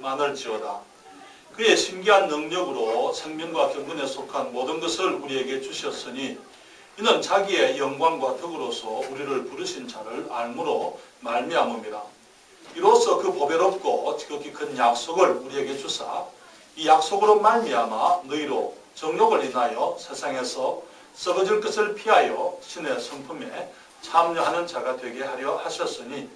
많을지어다. 그의 신기한 능력으로 생명과 경건에 속한 모든 것을 우리에게 주셨으니 이는 자기의 영광과 덕으로서 우리를 부르신 자를 알므로 말미암음이라. 이로써 그 보배롭고 지극히 큰 약속을 우리에게 주사 이 약속으로 말미암아 너희로 정욕을 인하여 세상에서 썩어질 것을 피하여 신의 성품에 참여하는 자가 되게 하려 하셨으니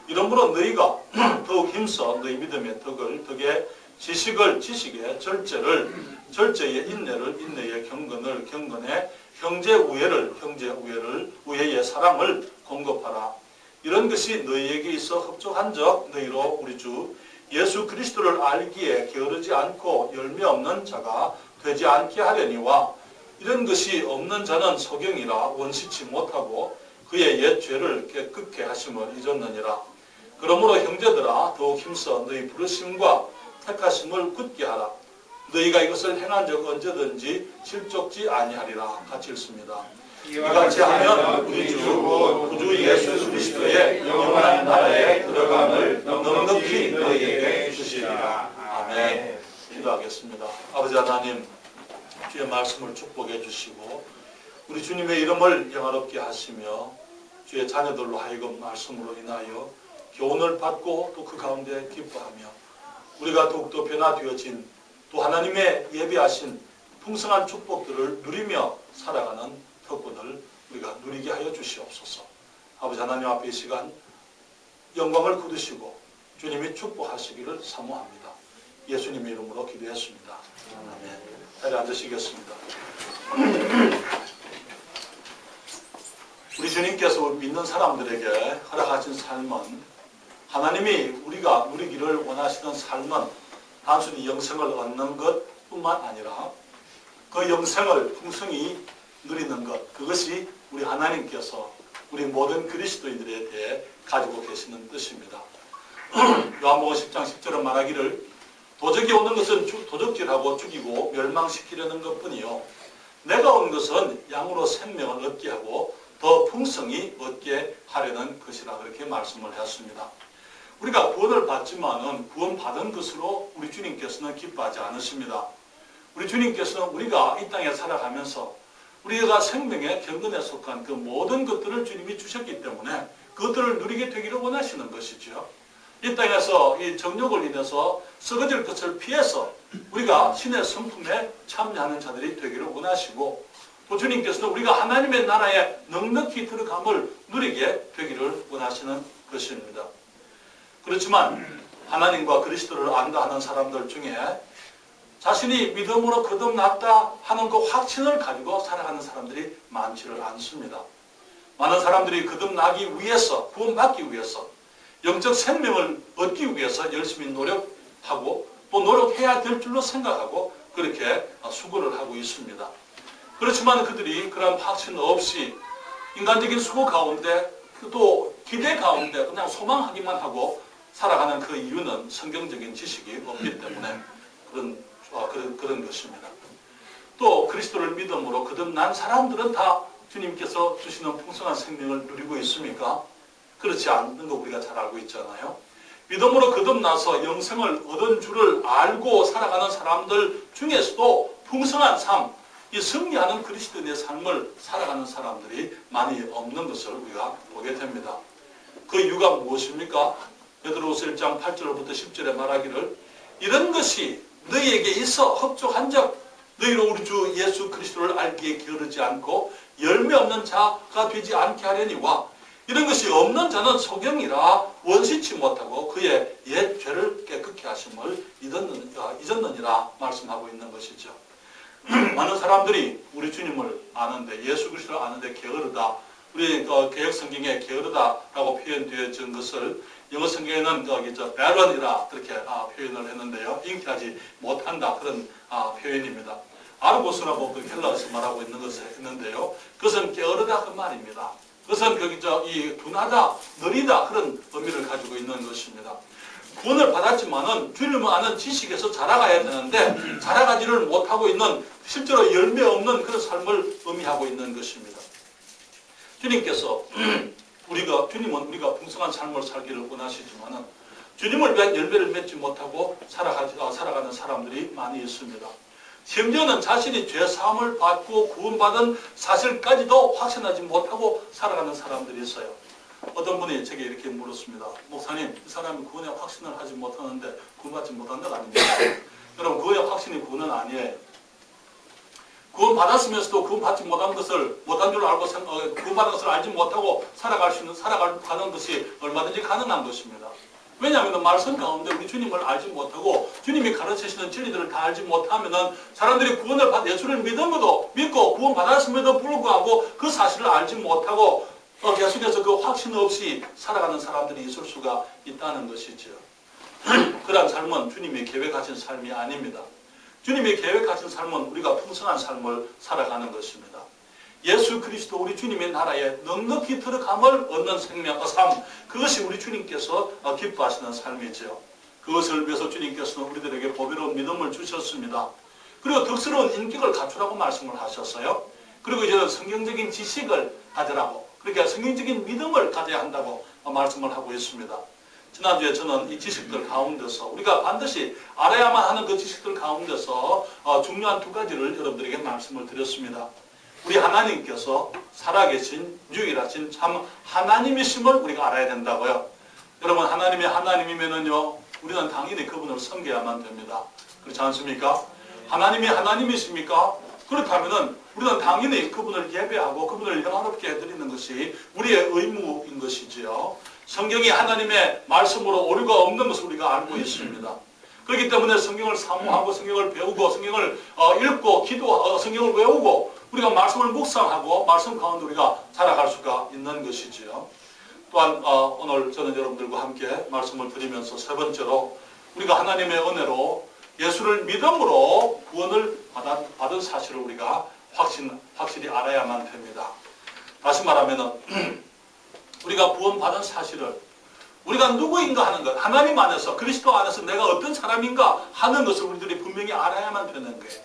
이러므로 너희가 더욱 힘써 너희 믿음의 덕을 덕에 지식을 지식에 절제에 인내를 인내에 경건을 경건에 형제 우애를 우애에 사랑을 공급하라. 이런 것이 너희에게 있어 흡족한적 너희로 우리 주 예수 그리스도를 알기에 게으르지 않고 열매 없는 자가 되지 않게 하려니와 이런 것이 없는 자는 소경이라 원시치 못하고 그의 옛 죄를 깨끗게 하심을 잊었느니라. 그러므로 형제들아 더욱 힘써 너희 부르심과 택하심을 굳게 하라. 너희가 이것을 행한 적 언제든지 실족지 아니하리라. 같이 읽습니다. 이같이 하면 우리 주 구주 예수 그리스도의 영원한 나라에 들어감을 넉넉히 너희에게 주시리라. 아멘. 기도하겠습니다. 아버지 하나님, 주의 말씀을 축복해 주시고 우리 주님의 이름을 영화롭게 하시며 주의 자녀들로 하여금 말씀으로 인하여 교훈을 받고 또 그 가운데 기뻐하며 우리가 더욱더 변화되어진 또 하나님의 예비하신 풍성한 축복들을 누리며 살아가는 특권을 우리가 누리게 하여 주시옵소서. 아버지 하나님 앞에 이 시간 영광을 거두시고 주님이 축복하시기를 사모합니다. 예수님의 이름으로 기도했습니다. 아멘. 자리에 앉으시겠습니다. 우리 주님께서 믿는 사람들에게 허락하신 삶은 하나님이 우리가 누리기를 원하시는 삶은 단순히 영생을 얻는 것뿐만 아니라 그 영생을 풍성히 누리는 것, 그것이 우리 하나님께서 우리 모든 그리스도인들에 대해 가지고 계시는 뜻입니다. 요한복음 10장 10절은 말하기를 도적이 오는 것은 도적질하고 죽이고 멸망시키려는 것뿐이요 내가 온 것은 양으로 생명을 얻게 하고 더 풍성히 얻게 하려는 것이라 그렇게 말씀을 했습니다. 우리가 구원을 받지만은 구원받은 것으로 우리 주님께서는 기뻐하지 않으십니다. 우리 주님께서는 우리가 이 땅에 살아가면서 우리가 생명의 경건에 속한 그 모든 것들을 주님이 주셨기 때문에 그것들을 누리게 되기를 원하시는 것이죠. 이 땅에서 이 정욕을 인해서 썩어질 것을 피해서 우리가 신의 성품에 참여하는 자들이 되기를 원하시고 또 주님께서는 우리가 하나님의 나라에 넉넉히 들어감을 누리게 되기를 원하시는 것입니다. 그렇지만 하나님과 그리스도를 안다 하는 사람들 중에 자신이 믿음으로 거듭났다 하는 그 확신을 가지고 살아가는 사람들이 많지를 않습니다. 많은 사람들이 거듭나기 위해서, 구원받기 위해서, 영적 생명을 얻기 위해서 열심히 노력하고 또 노력해야 될 줄로 생각하고 그렇게 수고를 하고 있습니다. 그렇지만 그들이 그런 확신 없이 인간적인 수고 가운데 또 기대 가운데 그냥 소망하기만 하고 살아가는 그 이유는 성경적인 지식이 없기 때문에 그런 것입니다. 또 그리스도를 믿음으로 거듭난 사람들은 다 주님께서 주시는 풍성한 생명을 누리고 있습니까? 그렇지 않는 거 우리가 잘 알고 있잖아요. 믿음으로 거듭나서 영생을 얻은 줄을 알고 살아가는 사람들 중에서도 풍성한 삶, 이 승리하는 그리스도인의 삶을 살아가는 사람들이 많이 없는 것을 우리가 보게 됩니다. 그 이유가 무엇입니까? 베드로후서 1장 8절부터 10절에 말하기를 이런 것이 너희에게 있어 흡족한적 너희로 우리 주 예수 그리스도를 알기에 게으르지 않고 열매 없는 자가 되지 않게 하려니와 이런 것이 없는 자는 소경이라 원시치 못하고 그의 옛 죄를 깨끗게 하심을 잊었느니라 말씀하고 있는 것이죠. 많은 사람들이 우리 주님을 아는데 예수 그리스도를 아는데 게으르다. 우리 개혁 성경에 게으르다라고 표현되어진 것을 영어 성경에는 barren이라 그렇게 표현을 했는데요. 잉태하지 못한다 그런 표현입니다. 아르고스라고 그 헬라어에서 말하고 있는 것을 했는데요. 그것은 게으르다 그 말입니다. 그것은 이 둔하다, 느리다 그런 의미를 가지고 있는 것입니다. 구원을 받았지만은 주님을 아는 지식에서 자라가야 되는데 자라가지를 못하고 있는 실제로 열매 없는 그런 삶을 의미하고 있는 것입니다. 주님께서 주님은 우리가 풍성한 삶을 살기를 원하시지만은 주님을 위한 열매를 맺지 못하고 살아가는 사람들이 많이 있습니다. 심지어는 자신이 죄사함을 받고 구원받은 사실까지도 확신하지 못하고 살아가는 사람들이 있어요. 어떤 분이 제게 이렇게 물었습니다. 목사님, 이 사람이 구원에 확신을 하지 못하는데 구원받지 못한 것 아닙니까? 여러분, 구원의 확신이 구원은 아니에요. 구원받았으면서도 구원받지 못한 줄 알고 구원받은 것을 알지 못하고 살아가는 것이 얼마든지 가능한 것입니다. 왜냐하면 말씀 가운데 우리 주님을 알지 못하고 주님이 가르치시는 진리들을 다 알지 못하면 사람들이 구원을 예수를 믿고 구원받았음에도 불구하고 그 사실을 알지 못하고 계속해서 그 확신 없이 살아가는 사람들이 있을 수가 있다는 것이죠. 그러한 삶은 주님이 계획하신 삶이 아닙니다. 주님이 계획하신 삶은 우리가 풍성한 삶을 살아가는 것입니다. 예수 그리스도 우리 주님의 나라에 넉넉히 들어감을 얻는 삶, 그것이 우리 주님께서 기뻐하시는 삶이죠. 그것을 위해서 주님께서는 우리들에게 보배로운 믿음을 주셨습니다. 그리고 덕스러운 인격을 갖추라고 말씀을 하셨어요. 그리고 이제는 성경적인 지식을 가지라고, 그러니까 성경적인 믿음을 가져야 한다고 말씀을 하고 있습니다. 지난주에 저는 이 지식들 가운데서 우리가 반드시 알아야만 하는 그 지식들 가운데서 중요한 두 가지를 여러분들에게 말씀을 드렸습니다. 우리 하나님께서 살아계신 유일하신 참 하나님이심을 우리가 알아야 된다고요. 여러분, 하나님이 하나님이면은요, 우리는 당연히 그분을 섬겨야만 됩니다. 그렇지 않습니까? 하나님이 하나님이십니까? 그렇다면은 우리는 당연히 그분을 예배하고 그분을 영화롭게 해드리는 것이 우리의 의무인 것이지요. 성경이 하나님의 말씀으로 오류가 없는 것을 우리가 알고 있습니다. 그렇기 때문에 성경을 사모하고 성경을 배우고 성경을 읽고 성경을 외우고 우리가 말씀을 묵상하고 말씀 가운데 우리가 살아갈 수가 있는 것이지요. 또한 오늘 저는 여러분들과 함께 말씀을 드리면서 세 번째로 우리가 하나님의 은혜로 예수를 믿음으로 구원을 받은 사실을 우리가 확실히 알아야만 됩니다. 다시 말하면은 우리가 구원받은 사실을 우리가 누구인가 하는 것, 하나님 안에서 그리스도 안에서 내가 어떤 사람인가 하는 것을 우리들이 분명히 알아야만 되는 거예요.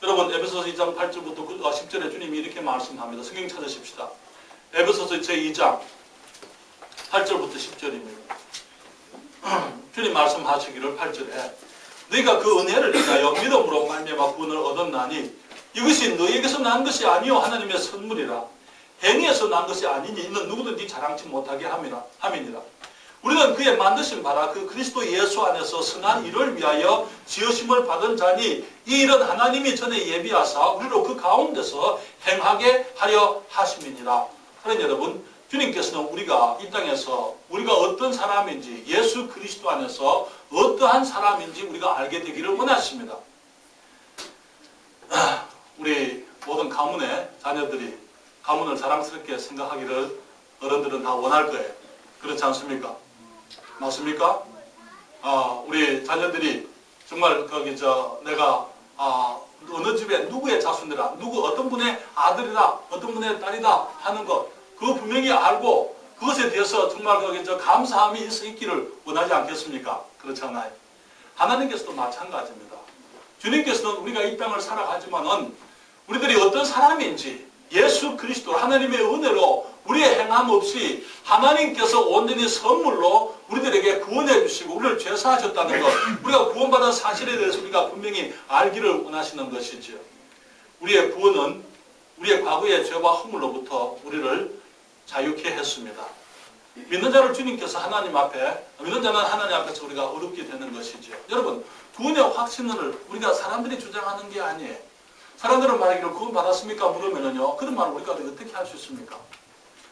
여러분, 에베소서 2장 8절부터 10절에 주님이 이렇게 말씀합니다. 성경 찾으십시다. 에베소서 제2장 8절부터 10절입니다. 주님 말씀하시기를 8절에 너희가 그 은혜를 인하여 믿음으로 말미암아 구원을 얻었나니 이것이 너희에게서 난 것이 아니요 하나님의 선물이라. 행위에서 난 것이 아니니 이는 누구든지 자랑치 못하게 함이니라. 우리는 그의 만드신 바라 그 그리스도 예수 안에서 선한 일을 위하여 지으심을 받은 자니 이 일은 하나님이 전에 예비하사 우리로 그 가운데서 행하게 하려 하심이니라. 그러니 여러분, 주님께서는 우리가 이 땅에서 우리가 어떤 사람인지 예수 그리스도 안에서 어떠한 사람인지 우리가 알게 되기를 원하십니다. 우리 모든 가문의 자녀들이 가문을 자랑스럽게 생각하기를 어른들은 다 원할 거예요. 그렇지 않습니까? 맞습니까? 우리 자녀들이 정말 내가 어느 집에 누구의 자손이라, 어떤 분의 아들이다, 어떤 분의 딸이다 하는 것, 그거 분명히 알고 그것에 대해서 정말 감사함이 있기를 원하지 않겠습니까? 그렇잖아요. 하나님께서도 마찬가지입니다. 주님께서는 우리가 이 땅을 살아가지만은 우리들이 어떤 사람인지 예수 그리스도 하나님의 은혜로 우리의 행함 없이 하나님께서 온전히 선물로 우리들에게 구원해 주시고 우리를 죄사하셨다는 것, 우리가 구원받은 사실에 대해서 우리가 분명히 알기를 원하시는 것이죠. 우리의 구원은 우리의 과거의 죄와 허물로부터 우리를 자유케 했습니다. 믿는 자를 주님께서 믿는 자는 하나님 앞에서 우리가 어렵게 되는 것이죠. 여러분, 구원의 확신을 우리가 사람들이 주장하는 게 아니에요. 사람들은 말하기를 구원 받았습니까? 물으면요, 그런 말을 우리가 어떻게 할 수 있습니까?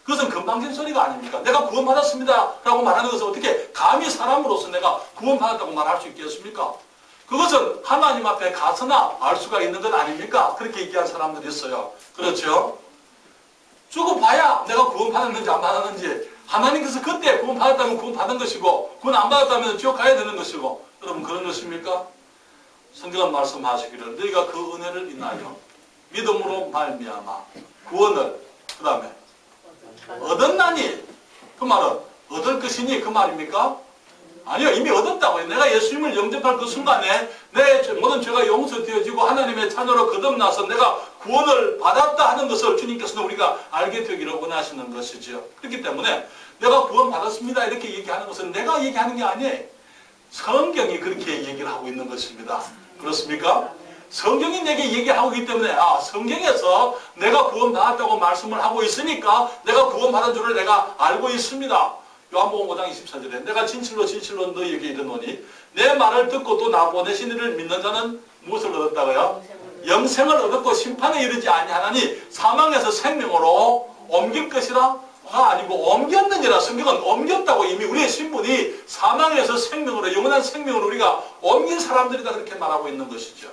그것은 건방진 소리가 아닙니까? 내가 구원 받았습니다 라고 말하는 것을 어떻게 감히 사람으로서 내가 구원 받았다고 말할 수 있겠습니까? 그것은 하나님 앞에 가서나 알 수가 있는 것 아닙니까? 그렇게 얘기한 사람들이 있어요. 그렇죠? 죽어 봐야 내가 구원 받았는지 안 받았는지, 하나님께서 그때 구원 받았다면 구원 받은 것이고 구원 안 받았다면 지옥 가야 되는 것이고, 여러분 그런 것입니까? 성경은 말씀하시기를 너희가 그 은혜를 인하여 믿음으로 말미암아 구원을 그 다음에 얻었나니, 그 말은 얻을 것이니 그 말입니까? 아니요, 이미 얻었다고요. 내가 예수님을 영접할 그 순간에 내 모든 죄가 용서되어지고 하나님의 자녀로 거듭나서 내가 구원을 받았다 하는 것을 주님께서는 우리가 알게 되기를 원하시는 것이죠. 그렇기 때문에 내가 구원 받았습니다 이렇게 얘기하는 것은 내가 얘기하는 게 아니에요. 성경이 그렇게 얘기를 하고 있는 것입니다. 그렇습니까? 성경이 내게 얘기하고 있기 때문에 성경에서 내가 구원받았다고 말씀을 하고 있으니까 내가 구원받은 줄을 내가 알고 있습니다. 요한복음 5장 24절에 내가 진실로 진실로 너희에게 이르노니 내 말을 듣고 또 나 보내신 이를 믿는 자는 무엇을 얻었다고요? 영생을 얻었고 심판에 이르지 아니하나니 사망에서 생명으로 옮길 것이라 아니고 옮겼느니라. 성경은 옮겼다고 이미 우리의 신분이 사망에서 생명으로 영원한 생명으로 우리가 옮긴 사람들이다 그렇게 말하고 있는 것이죠.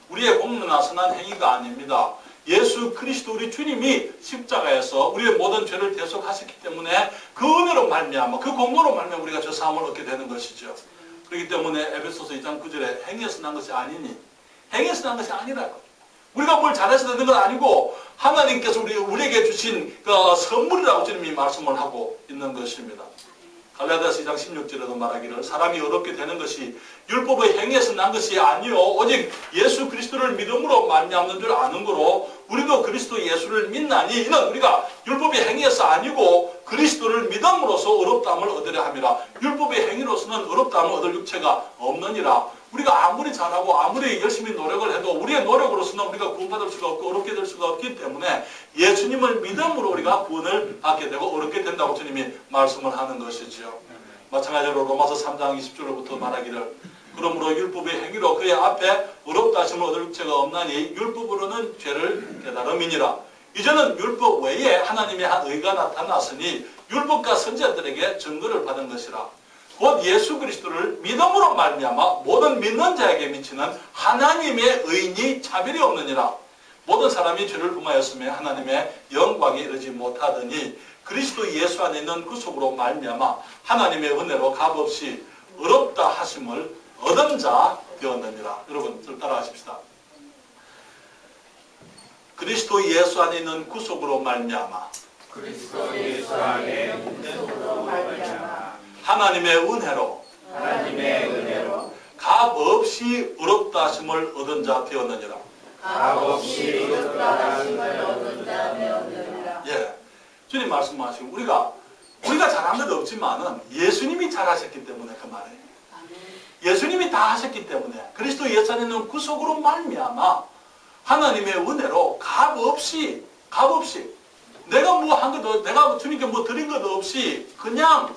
우리의 공로나 선한 행위가 아닙니다. 예수 그리스도 우리 주님이 십자가에서 우리의 모든 죄를 대속하셨기 때문에 그 은혜로 말미암아 그 공로로 말미암아 우리가 저 사함을 얻게 되는 것이죠. 그렇기 때문에 에베소서 2장 9절에 행위에서 난 것이 아니니 행위에서 난 것이 아니라고. 우리가 뭘 잘해서 되는 건 아니고 하나님께서 우리에게 주신 그 선물이라고 주님이 말씀을 하고 있는 것입니다. 갈라디아서 2장 16절에도 말하기를 사람이 어렵게 되는 것이 율법의 행위에서 난 것이 아니요 오직 예수 그리스도를 믿음으로 말미암는 줄 아는 거로 우리도 그리스도 예수를 믿나니 이는 우리가 율법의 행위에서 아니고 그리스도를 믿음으로써 어렵다함을 얻으려 함이라. 율법의 행위로서는 어렵다함을 얻을 육체가 없느니라. 우리가 아무리 잘하고 아무리 열심히 노력을 해도 우리의 노력으로서는 우리가 구원받을 수가 없고 어렵게 될 수가 없기 때문에 예수님을 믿음으로 우리가 구원을 받게 되고 어렵게 된다고 주님이 말씀을 하는 것이죠. 마찬가지로 로마서 3장 20절부터 말하기를 그러므로 율법의 행위로 그의 앞에 어렵다 하심을 얻을 육체가 없나니 율법으로는 죄를 깨달음이니라. 이제는 율법 외에 하나님의 한 의가 나타났으니 율법과 선지자들에게 증거를 받은 것이라. 곧 예수 그리스도를 믿음으로 말미암아 모든 믿는 자에게 미치는 하나님의 의인이 차별이 없느니라. 모든 사람이 죄를 범하였으며 하나님의 영광에 이르지 못하더니 그리스도 예수 안에 있는 구속으로 말미암아 하나님의 은혜로 값없이 어렵다 하심을 얻은 자 되었느니라. 여러분 따라하십시다. 그리스도 예수 안에 있는 구속으로 말미암아 그리스도 예수 안에 구속으로 말미암아 하나님의 은혜로 값없이 어렵다 하심을 얻은 자 되었느니라. 값없이 어렵다 하심을 얻은 자 되었느니라. 예, 주님 말씀하시고 우리가 잘한 것 없지만은 예수님이 잘하셨기 때문에 그 말이에요. 예수님이 다 하셨기 때문에 그리스도 예수 안에 있는 구속으로 말미암아 하나님의 은혜로 값없이 내가 뭐 한 것도 내가 주님께 뭐 드린 것도 없이 그냥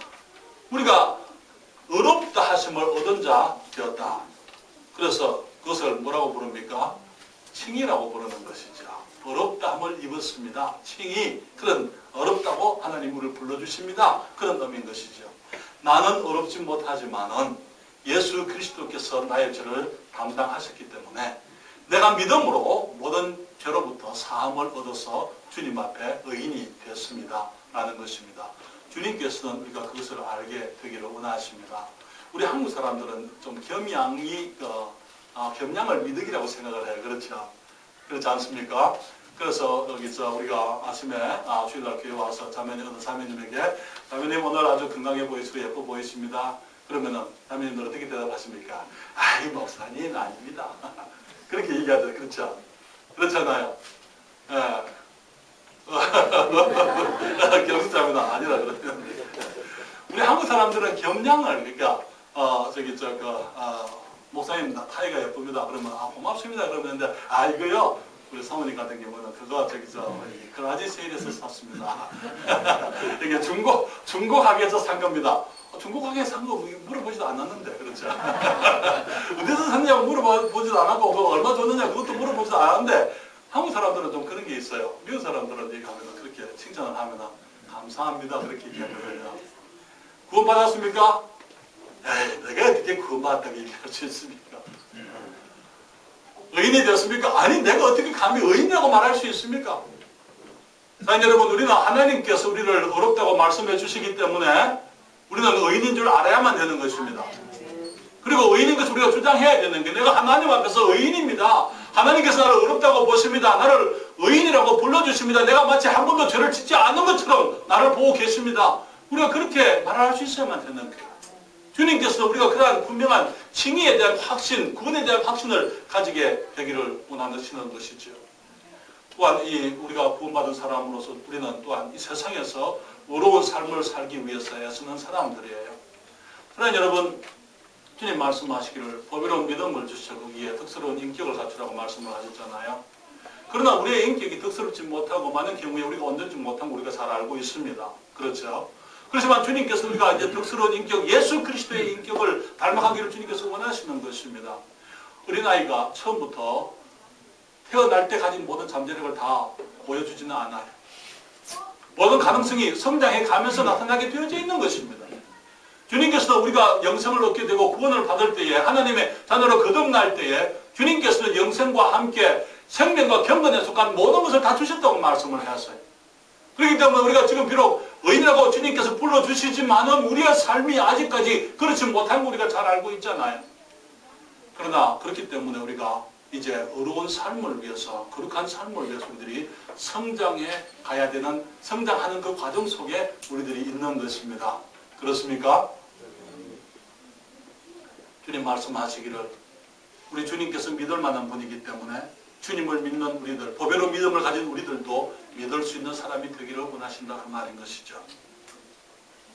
우리가 어렵다 하심을 얻은 자 되었다. 그래서 그것을 뭐라고 부릅니까? 칭의라고 부르는 것이죠. 어렵다함을 입었습니다. 칭의, 그런 어렵다고 하나님 우리를 불러주십니다. 그런 의미인 것이죠. 나는 어렵지 못하지만은 예수 그리스도께서 나의 죄를 담당하셨기 때문에 내가 믿음으로 모든 죄로부터 사함을 얻어서 주님 앞에 의인이 됐습니다. 라는 것입니다. 주님께서는 우리가 그것을 알게 되기를 원하십니다. 우리 한국 사람들은 좀 겸양을 미덕이라고 생각을 해요. 그렇죠? 그렇지 않습니까? 그래서 여기서 우리가 아침에 주일날 교회 와서 어느 자매님에게 자매님 오늘 아주 건강해 보이시고 예뻐 보이십니다. 그러면은 자매님들 어떻게 대답하십니까? 아이 목사님 아닙니다. 그렇게 얘기하죠. 그렇죠? 그렇잖아요. 예. 경수자매는 아니라 그러면 우리 한국 사람들은 겸양을 그러니까 목사님 타이가 예쁩니다. 그러면 고맙습니다. 그러는데 이거요 우리 사모님 같은 경우는 그거 그라지 세일에서 샀습니다. 이게 중고 가게에서 산 겁니다. 중고 가게에서 산 거 물어보지도 않았는데 그렇죠? 어디서 샀냐고 물어보지도 않았고 그거 얼마 줬느냐 그것도 물어보지도 않았는데 한국 사람들은 좀 그런 게 있어요. 미국 사람들은 얘기하면 그렇게 칭찬을 하면 감사합니다 그렇게 얘기하거든요. 구원받았습니까? 에이 내가 어떻게 구원받았다고 얘기할 수 있습니까? 의인이 되었습니까? 아니 내가 어떻게 감히 의인이라고 말할 수 있습니까? 자 여러분 우리는 하나님께서 우리를 어렵다고 말씀해 주시기 때문에 우리는 의인인 줄 알아야만 되는 것입니다. 그리고 의인인 것을 우리가 주장해야 되는 게 내가 하나님 앞에서 의인입니다. 하나님께서 나를 어렵다고 보십니다. 나를 의인이라고 불러주십니다. 내가 마치 한 번도 죄를 짓지 않은 것처럼 나를 보고 계십니다. 우리가 그렇게 말할 수 있어야만 되는 거예요. 주님께서 우리가 그러한 분명한 칭의에 대한 확신, 구원에 대한 확신을 가지게 되기를 원하시는 것이죠. 또한 우리가 구원받은 사람으로서 우리는 또한 이 세상에서 의로운 삶을 살기 위해서 애쓰는 사람들이에요. 그러나 여러분, 주님 말씀하시기를 보배로운 믿음을 주셔 거기에 덕스러운 인격을 갖추라고 말씀을 하셨잖아요. 그러나 우리의 인격이 덕스럽지 못하고 많은 경우에 우리가 온전치 못한 거 우리가 잘 알고 있습니다. 그렇죠? 그렇지만 주님께서 우리가 이제 덕스러운 인격, 예수 그리스도의 인격을 닮아가기를 주님께서 원하시는 것입니다. 어린아이가 처음부터 태어날 때 가진 모든 잠재력을 다 보여주지는 않아요. 모든 가능성이 성장해 가면서 나타나게 되어져 있는 것입니다. 주님께서도 우리가 영생을 얻게 되고 구원을 받을 때에 하나님의 자녀로 거듭날 때에 주님께서는 영생과 함께 생명과 경건에 속한 모든 것을 다 주셨다고 말씀을 하셨어요. 그렇기 때문에 우리가 지금 비록 의인이라고 주님께서 불러주시지만은 우리의 삶이 아직까지 그렇지 못한 거 우리가 잘 알고 있잖아요. 그러나 그렇기 때문에 우리가 이제 어려운 삶을 위해서, 거룩한 삶을 위해서 우리들이 성장해 가야 되는, 성장하는 그 과정 속에 우리들이 있는 것입니다. 그렇습니까? 주님 말씀하시기를 우리 주님께서 믿을 만한 분이기 때문에 주님을 믿는 우리들, 보배로운 믿음을 가진 우리들도 믿을 수 있는 사람이 되기를 원하신다 그 말인 것이죠.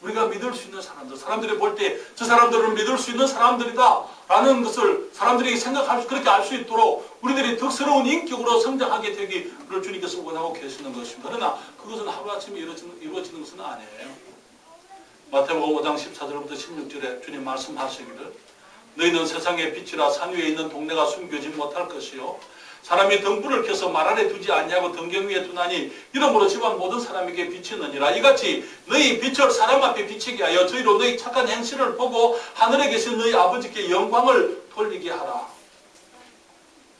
우리가 믿을 수 있는 사람들, 사람들이 볼 때 저 사람들을 믿을 수 있는 사람들이다 라는 것을 사람들이 생각할 수, 그렇게 알 수 있도록 우리들이 덕스러운 인격으로 성장하게 되기를 주님께서 원하고 계시는 것입니다. 그러나 그것은 하루아침에 이루어지는 것은 아니에요. 마태복음 5장 14절부터 16절에 주님 말씀하시기를 너희는 세상의 빛이라 산 위에 있는 동네가 숨겨지 못할 것이요 사람이 등불을 켜서 말 아래 두지 아니하고 등경 위에 두나니 이러므로 집안 모든 사람에게 비치느니라. 이같이 너희 빛을 사람 앞에 비치게 하여 저희로 너희 착한 행실을 보고 하늘에 계신 너희 아버지께 영광을 돌리게 하라.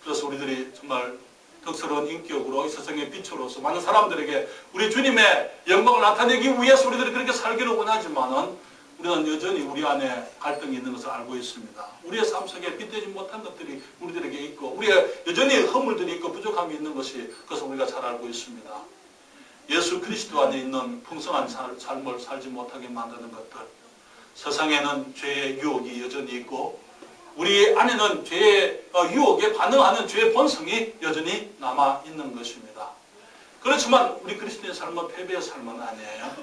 그래서 우리들이 정말 덕스러운 인격으로 이 세상의 빛으로서 많은 사람들에게 우리 주님의 영광을 나타내기 위해서 우리들이 그렇게 살기를 원하지만은 우리는 여전히 우리 안에 갈등이 있는 것을 알고 있습니다. 우리의 삶 속에 빛되지 못한 것들이 우리들에게 있고 우리의 여전히 허물들이 있고 부족함이 있는 것이 그것을 우리가 잘 알고 있습니다. 예수 그리스도 안에 있는 풍성한 삶을 살지 못하게 만드는 것들, 세상에는 죄의 유혹이 여전히 있고 우리 안에는 죄의 유혹에 반응하는 죄의 본성이 여전히 남아있는 것입니다. 그렇지만 우리 그리스도의 삶은 패배의 삶은 아니에요.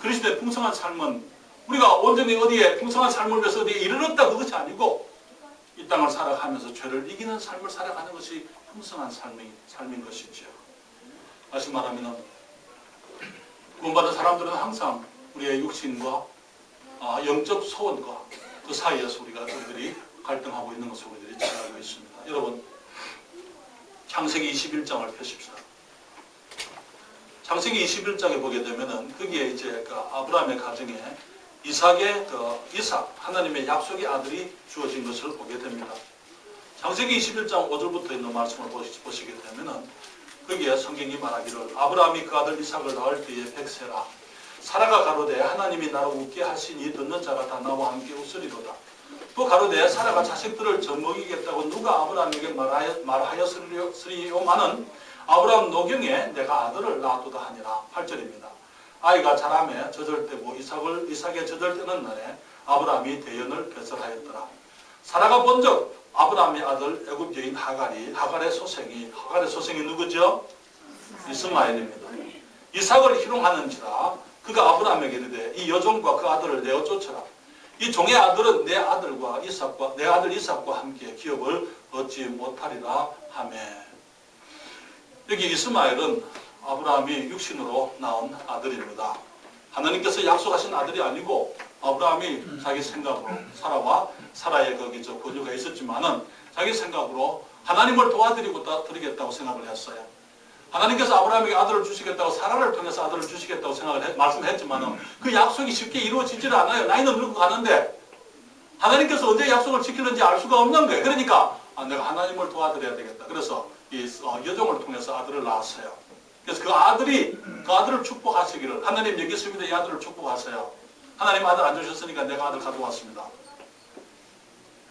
그리스도의 풍성한 삶은 우리가 온전히 어디에 풍성한 삶을 위해서 어디에 이르렀다 그것이 아니고 이 땅을 살아가면서 죄를 이기는 삶을 살아가는 것이 풍성한 삶인 것이죠. 다시 말하면 구원받은 사람들은 항상 우리의 육신과 영적 소원과 그 사이에서 우리들이 갈등하고 있는 것을 우리들이 잘 알고 있습니다. 여러분, 창세기 21장을 펴십시다. 창세기 21장에 보게 되면은 거기에 이제 그 아브라함의 가정에 이삭, 하나님의 약속의 아들이 주어진 것을 보게 됩니다. 창세기 21장 5절부터 있는 말씀을 보시게 되면은 거기에 성경이 말하기를 아브라함이 그 아들 이삭을 낳을 때에 백세라 사라가 가로되 하나님이 나를 웃게 하시니 듣는 자가 다 나와 함께 웃으리로다. 또 가로되 사라가 자식들을 젖먹이겠다고 누가 아브라함에게 말하였으리요마는 아브라함 노경에 내가 아들을 낳아두다 하니라. 8절입니다. 아이가 자라매 젖을 때고 이삭의 젖을 때는 날에 아브라함이 대연을 배설하였더라. 사라가 본즉 아브라함의 아들 애굽 여인 하갈의 소생이 누구죠? 이스마엘입니다. 이삭을 희롱하는지라 그가 아브라함에게 이르되 이 여종과 그 아들을 내어 쫓아라. 이 종의 아들은 내 아들 이삭과 함께 기업을 얻지 못하리라 하매. 여기 이스마엘은 아브라함이 육신으로 낳은 아들입니다. 하나님께서 약속하신 아들이 아니고 아브라함이 자기 생각으로 사라의 권유가 있었지만은 자기 생각으로 하나님을 도와드리겠다고 생각을 했어요. 하나님께서 아브라함에게 아들을 주시겠다고 사라를 통해서 아들을 주시겠다고 말씀했지만은 그 약속이 쉽게 이루어지질 않아요. 나이는 늙고 가는데 하나님께서 언제 약속을 지키는지 알 수가 없는 거예요. 그러니까 내가 하나님을 도와드려야 되겠다. 그래서 이 여종을 통해서 아들을 낳았어요. 그래서 그 아들을 축복하시기를 하나님 여기 있습니다. 이 아들을 축복하세요. 하나님 아들 안 주셨으니까 내가 아들 가져왔습니다.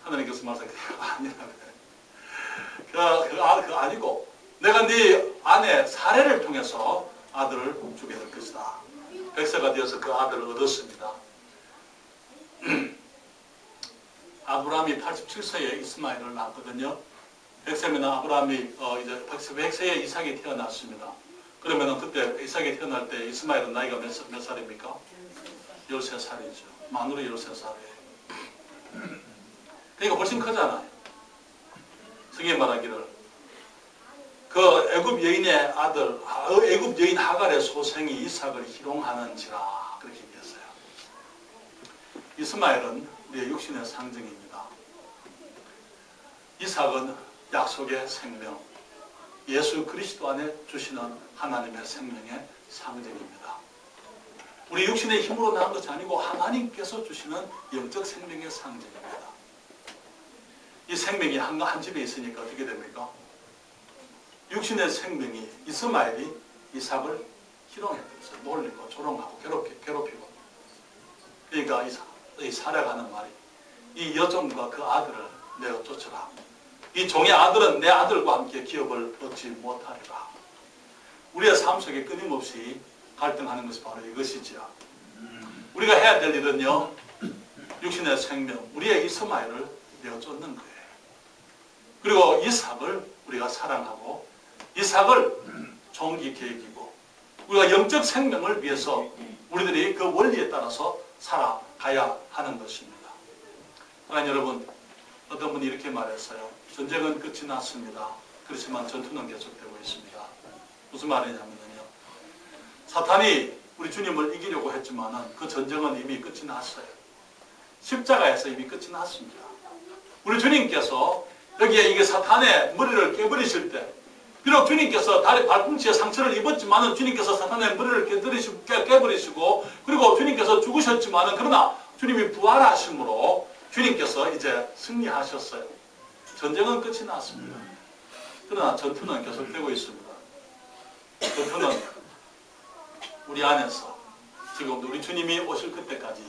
하나님께서 말씀하세요. 아니라고. 아니고 내가 네 아내 사례를 통해서 아들을 주게 될 것이다. 백세가 되어서 그 아들을 얻었습니다. 아브라함이 87세에 이스마엘을 낳았거든요. 백세면 아브라함이 이제 백세에 이삭이 태어났습니다. 그러면은 그때 이삭이 태어날 때 이스마엘은 나이가 몇 살입니까? 13살이죠. 만으로 13살이에요. 그러니까 훨씬 크잖아요. 성경에 말하기를 그 애굽 여인의 아들, 애굽 여인 하갈의 소생이 이삭을 희롱하는지라 그렇게 얘기했어요. 이스마엘은 우리의 육신의 상징입니다. 이삭은 약속의 생명, 예수 그리스도 안에 주시는 하나님의 생명의 상징입니다. 우리 육신의 힘으로 난 것이 아니고 하나님께서 주시는 영적 생명의 상징입니다. 이 생명이 한 집에 있으니까 어떻게 됩니까? 육신의 생명이 이스마엘이 이삭을 희롱했어요. 놀리고 조롱하고 괴롭히고. 그러니까 이 사라가 하는 말이 이 여종과 그 아들을 내어 쫓으라. 이 종의 아들은 내 아들과 함께 기업을 얻지 못하리라. 우리의 삶 속에 끊임없이 갈등하는 것이 바로 이것이지요. 우리가 해야 될 일은요, 육신의 생명, 우리의 이스마엘을 내어 쫓는 거예요. 그리고 이삭을 우리가 사랑하고 이삭을 존귀케 여기고 우리가 영적 생명을 위해서 우리들이 그 원리에 따라서 살아가야 하는 것입니다. 하나님 여러분, 어떤 분이 이렇게 말했어요. 전쟁은 끝이 났습니다. 그렇지만 전투는 계속되고 있습니다. 무슨 말이냐면요, 사탄이 우리 주님을 이기려고 했지만 그 전쟁은 이미 끝이 났어요. 십자가에서 이미 끝이 났습니다. 우리 주님께서 여기에 이게 사탄의 머리를 깨버리실 때, 비록 주님께서 다리 발꿈치에 상처를 입었지만은 주님께서 사탄의 머리를 깨버리시고, 그리고 주님께서 죽으셨지만은, 그러나 주님이 부활하심으로 주님께서 이제 승리하셨어요. 전쟁은 끝이 났습니다. 그러나 전투는 계속되고 있습니다. 전투는 우리 안에서 지금 우리 주님이 오실 그때까지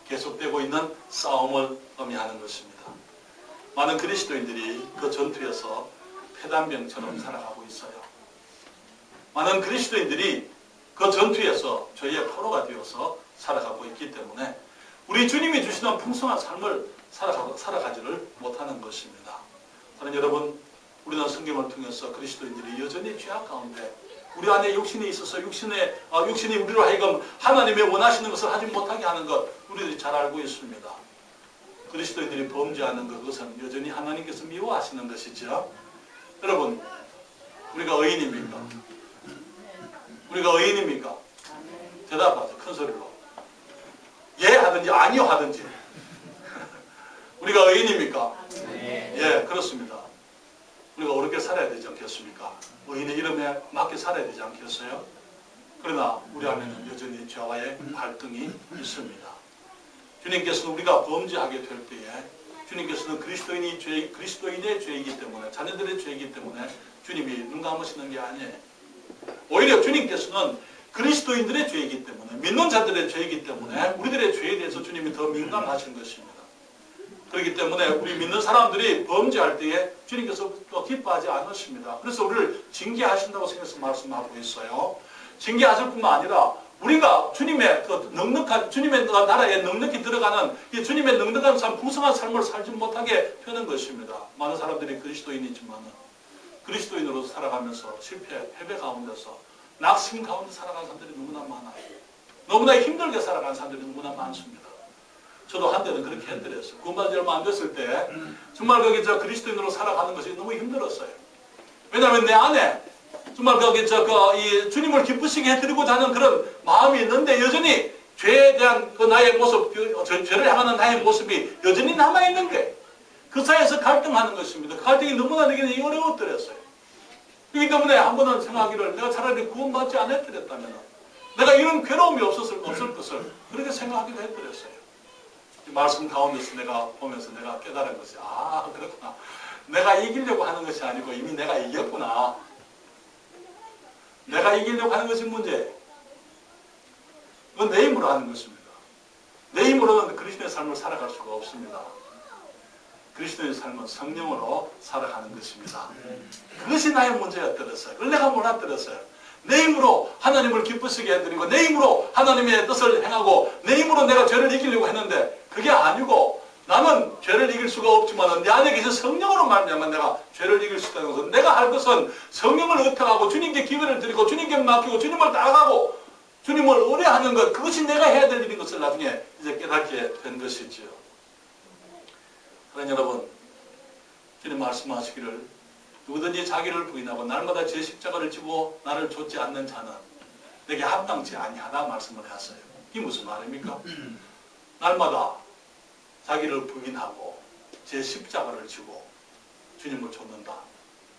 계속되고 있는 싸움을 의미하는 것입니다. 많은 그리스도인들이 그 전투에서 폐단병처럼 살아가고 있어요. 많은 그리스도인들이 그 전투에서 죄의 포로가 되어서 살아가고 있기 때문에 우리 주님이 주시는 풍성한 삶을 살아가지를 못하는 것입니다. 사랑하는 여러분, 우리는 성경을 통해서 그리스도인들이 여전히 죄악 가운데 우리 안에 욕심이 있어서 육신이 우리로 하여금 하나님의 원하시는 것을 하지 못하게 하는 것 우리들이 잘 알고 있습니다. 그리스도인들이 범죄하는 그것은 여전히 하나님께서 미워하시는 것이죠. 여러분, 우리가 의인입니까? 우리가 의인입니까? 대답하죠. 큰 소리로. 예 하든지 아니요 하든지. 우리가 의인입니까? 예, 그렇습니다. 우리가 옳게 살아야 되지 않겠습니까? 의인의 이름에 맞게 살아야 되지 않겠어요? 그러나 우리 안에는 여전히 죄와의 갈등이 있습니다. 주님께서는 우리가 범죄하게 될 때에 주님께서는 그리스도인의 죄이기 때문에, 자녀들의 죄이기 때문에 주님이 눈 감으시는 게 아니에요. 오히려 주님께서는 그리스도인들의 죄이기 때문에, 믿는 자들의 죄이기 때문에 우리들의 죄에 대해서 주님이 더 민감하신 것입니다. 그렇기 때문에 우리 믿는 사람들이 범죄할 때에 주님께서 또 기뻐하지 않으십니다. 그래서 우리를 징계하신다고 생각해서 말씀하고 있어요. 징계하실 뿐만 아니라 우리가 주님의 그 넉넉한, 주님의 나라에 넉넉히 들어가는 이 주님의 넉넉한 삶, 풍성한 삶을 살지 못하게 하는 것입니다. 많은 사람들이 그리스도인이지만 그리스도인으로 살아가면서 실패, 패배 가운데서 낙심 가운데 살아가는 사람들이 너무나 많아요. 너무나 힘들게 살아가는 사람들이 너무나 많습니다. 저도 한때는 그렇게 힘들었어요. 구원받은 지 얼마 안 됐을 때 정말 거기 그리스도인으로 살아가는 것이 너무 힘들었어요. 왜냐하면 내 안에 정말 거기 이 주님을 기쁘시게 해드리고자 하는 그런 마음이 있는데 여전히 죄에 대한 그 나의 모습, 죄를 향하는 나의 모습이 여전히 남아있는 거예요. 그 사이에서 갈등하는 것입니다. 그 갈등이 너무나 내게는 어려웠더랬어요. 그렇기 때문에 한 번은 생각하기를 내가 차라리 구원받지 않았더랬다면 내가 이런 괴로움이 없을 것을 그렇게 생각하기도 했더랬어요. 말씀 가운데서 내가 보면서 내가 깨달은 것이, 아, 그렇구나. 내가 이기려고 하는 것이 아니고 이미 내가 이겼구나. 내가 이기려고 하는 것이 문제예요. 그건 내 힘으로 하는 것입니다. 내 힘으로는 그리스도의 삶을 살아갈 수가 없습니다. 그리스도의 삶은 성령으로 살아가는 것입니다. 그것이 나의 문제였더랬어요. 그걸 내가 몰랐더랬어요. 내 힘으로 하나님을 기쁘시게 해드리고 내 힘으로 하나님의 뜻을 행하고 내 힘으로 내가 죄를 이기려고 했는데 그게 아니고 나는 죄를 이길 수가 없지만 내 안에 계신 성령으로 말미암아 내가 죄를 이길 수 있다는 것은 내가 할 것은 성령을 의탁하고 주님께 기회를 드리고 주님께 맡기고 주님을 따라가고 주님을 의뢰하는 것, 그것이 내가 해야 될 일인 것을 나중에 이제 깨닫게 된 것이지요. 그러나 여러분, 주님 말씀하시기를 누구든지 자기를 부인하고 날마다 제 십자가를 지고 나를 좇지 않는 자는 내게 합당치 아니하다 말씀을 하셨어요. 이게 무슨 말입니까? 날마다 자기를 부인하고 제 십자가를 지고 주님을 좇는다.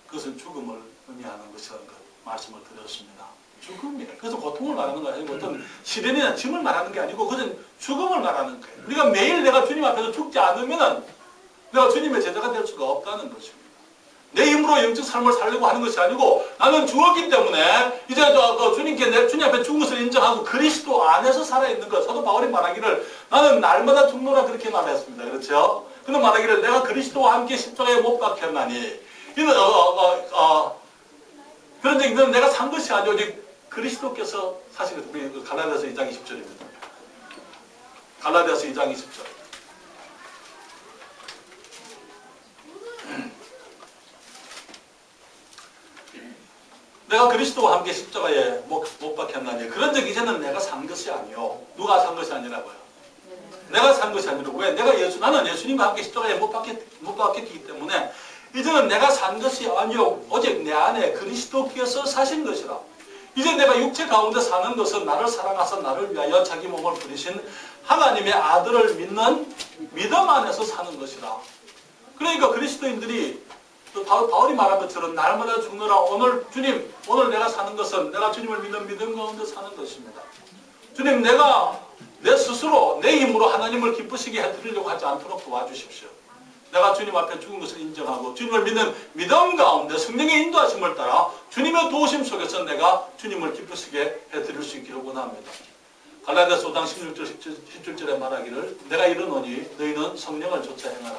그것은 죽음을 의미하는 것이라는 것 말씀을 드렸습니다. 죽음이에요. 그래서 고통을 말하는 거 아니고 어떤 시련이나 짐을 말하는 게 아니고 그것은 죽음을 말하는 거예요. 우리가 매일 내가 주님 앞에서 죽지 않으면 내가 주님의 제자가 될 수가 없다는 것입니다. 내 힘으로 영적 삶을 살려고 하는 것이 아니고 나는 죽었기 때문에 이제 주님께 주님 앞에 죽은 것을 인정하고 그리스도 안에서 살아있는 것. 사도 바울이 말하기를 나는 날마다 죽노라 그렇게 말했습니다. 그렇죠? 그는 말하기를 내가 그리스도와 함께 십자가에 못 박혔나니 이는 그런 얘기는 내가 산 것이 아니오 그리스도께서 사실 우리 갈라디아서 2장 20절입니다. 갈라디아서 2장 20절. 내가 그리스도와 함께 십자가에 못 박혔나니 그런 적 이제는 내가 산 것이 아니요. 누가 산 것이 아니라고요. 내가 산 것이 아니라 왜? 나는 예수님과 함께 십자가에 못 박혔기 때문에 이제는 내가 산 것이 아니요. 오직 내 안에 그리스도께서 사신 것이라. 이제 내가 육체 가운데 사는 것은 나를 사랑하사 나를 위하여 자기 몸을 부리신 하나님의 아들을 믿는 믿음 안에서 사는 것이라. 그러니까 그리스도인들이 바울이 말한 것처럼 날마다 죽노라. 오늘 주님, 오늘 내가 사는 것은 내가 주님을 믿는 믿음 가운데 사는 것입니다. 주님, 내가 내 스스로 내 힘으로 하나님을 기쁘시게 해드리려고 하지 않도록 도와주십시오. 내가 주님 앞에 죽은 것을 인정하고 주님을 믿는 믿음 가운데 성령의 인도하심을 따라 주님의 도우심 속에서 내가 주님을 기쁘시게 해드릴 수 있기를 원합니다. 갈라디아서 5장 16절 17절에 말하기를 내가 이르노니 너희는 성령을 좇아 행하라.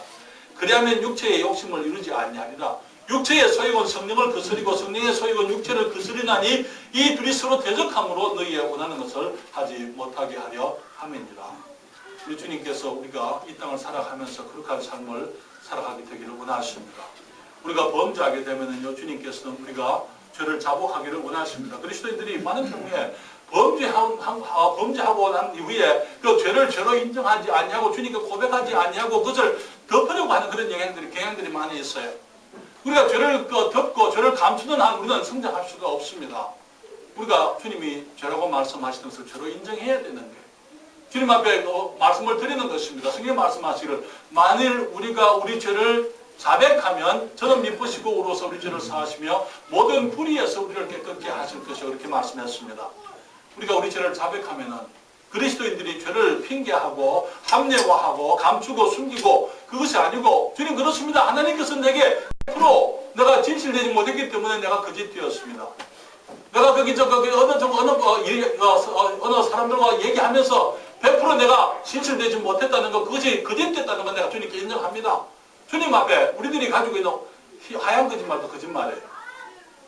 그리하면 육체의 욕심을 이루지 아니하리라. 육체의 소욕은 성령을 거스리고 성령의 소욕은 육체를 거스리나니 이 둘이 서로 대적함으로 너희의 원하는 것을 하지 못하게 하려 함이니라. 우리 주님께서 우리가 이 땅을 살아가면서 거룩한 삶을 살아가게 되기를 원하십니다. 우리가 범죄하게 되면은요, 주님께서는 우리가 죄를 자복하기를 원하십니다. 그리스도인들이 많은 경우에 범죄하고 난 이후에 그 죄를 죄로 인정하지 아니하고 주님께 고백하지 아니하고 그것을 덮으려고 하는 그런 경향들이 많이 있어요. 우리가 죄를 덮고 죄를 감추는 한 우리는 성장할 수가 없습니다. 우리가 주님이 죄라고 말씀하시는 것을 죄로 인정해야 되는 거예요. 주님 앞에 말씀을 드리는 것입니다. 성경에 말씀하시기를 만일 우리가 우리 죄를 자백하면 저는 미쁘시고 우로서 우리 죄를 사하시며 모든 불의에서 우리를 깨끗게 하실 것이요 이렇게 말씀했습니다. 우리가 우리 죄를 자백하면은 그리스도인들이 죄를 핑계하고 합리화하고 감추고 숨기고 그것이 아니고 주님 그렇습니다. 하나님께서 내게 100% 내가 진실되지 못했기 때문에 내가 거짓되었습니다. 내가 거기 어느 사람들과 얘기하면서 100% 내가 진실되지 못했다는 것, 그것이 거짓됐다는 건 내가 주님께 인정합니다. 주님 앞에 우리들이 가지고 있는 하얀 거짓말도 거짓말이에요.